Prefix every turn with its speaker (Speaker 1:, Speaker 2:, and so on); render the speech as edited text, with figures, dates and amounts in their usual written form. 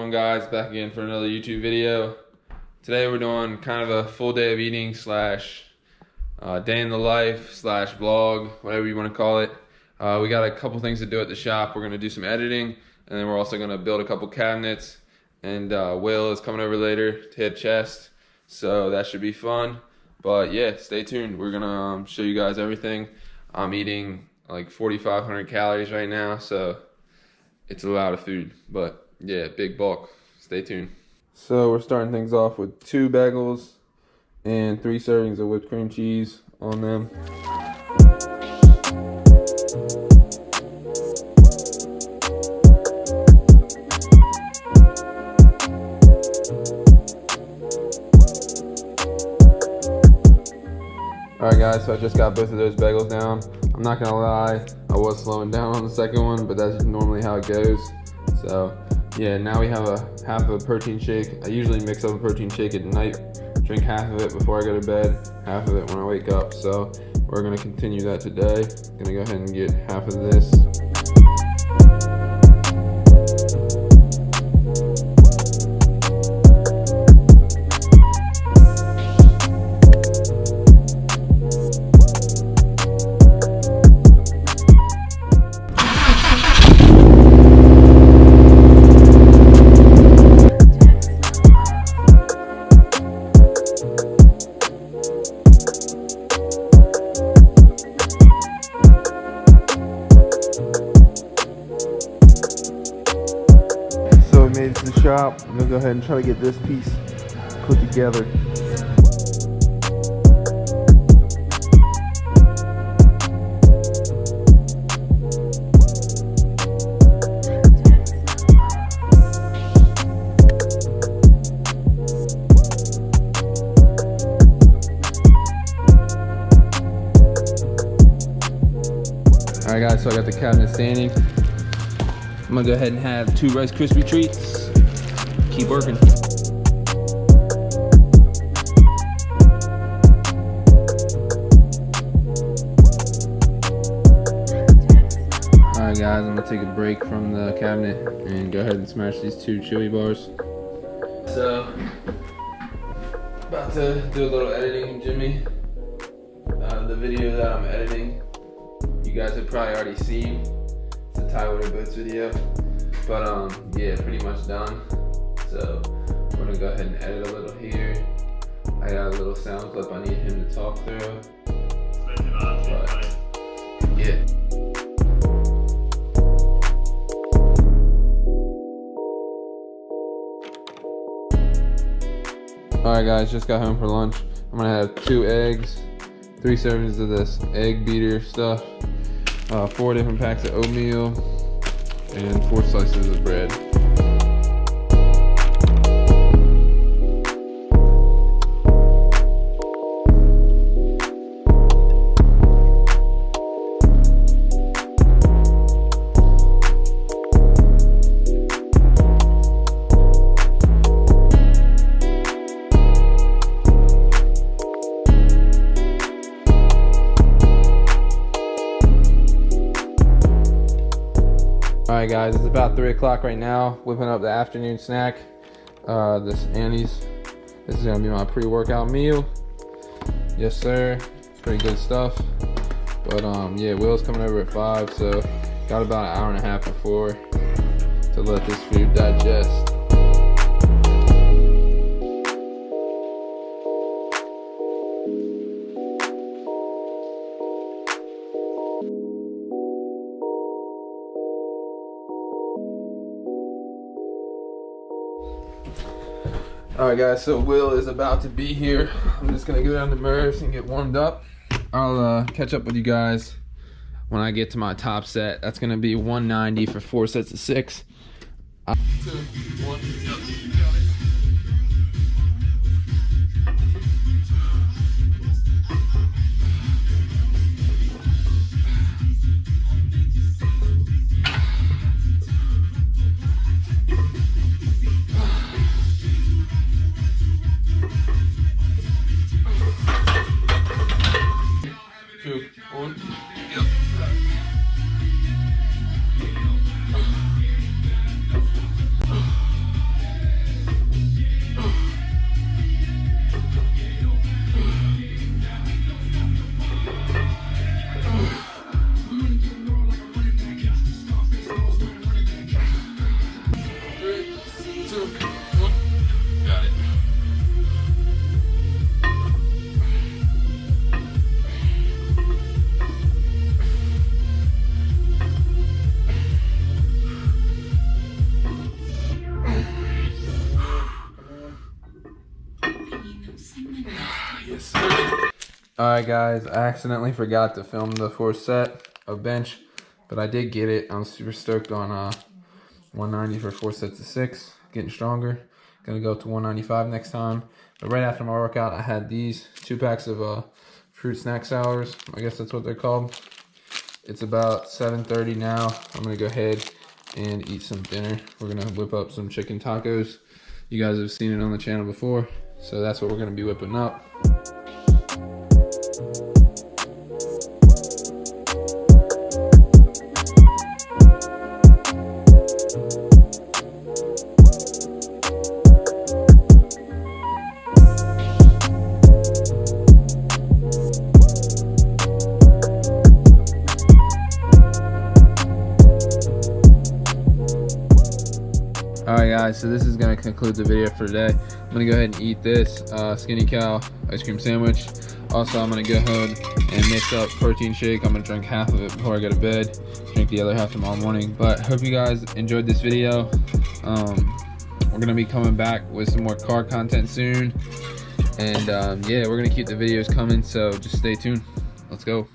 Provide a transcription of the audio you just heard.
Speaker 1: going, guys? Back again for another YouTube video. Today we're doing kind of a full day of eating slash day in the life slash vlog, whatever you want to call it. We got a couple things to do at the shop. We're going to do some editing, and then we're also going to build a couple cabinets, and Will is coming over later to hit chest, so that should be fun. But yeah, stay tuned. We're going to show you guys everything. I'm eating like 4,500 calories right now, so it's a lot of food, but yeah, big bulk. Stay tuned. So we're starting things off with 2 bagels and 3 servings of whipped cream cheese on them. Alright guys, so I just got both of those bagels down. I'm not gonna lie, I was slowing down on the second one, but that's normally how it goes. So yeah, now we have half of a protein shake. I usually mix up a protein shake at night, drink half of it before I go to bed, half of it when I wake up. So we're gonna continue that today. Gonna go ahead and get half of this. Made it to the shop. I'm gonna go ahead and try to get this piece put together. Alright guys, so I got the cabinet standing. I'm gonna go ahead and have 2 Rice Krispie treats. Keep working. Alright guys, I'm gonna take a break from the cabinet and go ahead and smash these 2 chewy bars. So, about to do a little editing, Jimmy. The video that I'm editing, you guys have probably already seen. It's a Ty Water Boots video, but yeah, pretty much done. So we're gonna go ahead and edit a little here. I got a little sound clip I need him to talk through. But yeah. Alright guys, just got home for lunch. I'm gonna have 2 eggs, 3 servings of this egg beater stuff, 4 different packs of oatmeal, and 4 slices of bread. Alright guys, it's about 3 o'clock right now, whipping up the afternoon snack. This Annie's. This is gonna be my pre-workout meal. Yes sir, it's pretty good stuff. But yeah, Will's coming over at 5, so got about an hour and a half before to let this food digest. Alright guys, so Will is about to be here. I'm just gonna go down to Murph's and get warmed up. I'll catch up with you guys when I get to my top set. That's gonna be 190 for 4 sets of 6. 2, 1, yep. Alright guys, I accidentally forgot to film the 4th set of bench, but I did get it. I'm super stoked on 190 for 4 sets of 6, getting stronger. Gonna go to 195 next time. But right after my workout, I had these 2 packs of fruit snack sours. I guess that's what they're called. It's about 7:30 now. I'm gonna go ahead and eat some dinner. We're gonna whip up some chicken tacos. You guys have seen it on the channel before, so that's what we're gonna be whipping up. Alright guys, so this is going to conclude the video for today. I'm going to go ahead and eat this Skinny Cow ice cream sandwich. Also, I'm going to go ahead and mix up protein shake. I'm going to drink half of it before I go to bed. Drink the other half tomorrow morning. But hope you guys enjoyed this video. We're going to be coming back with some more car content soon. And yeah, we're going to keep the videos coming, so just stay tuned. Let's go.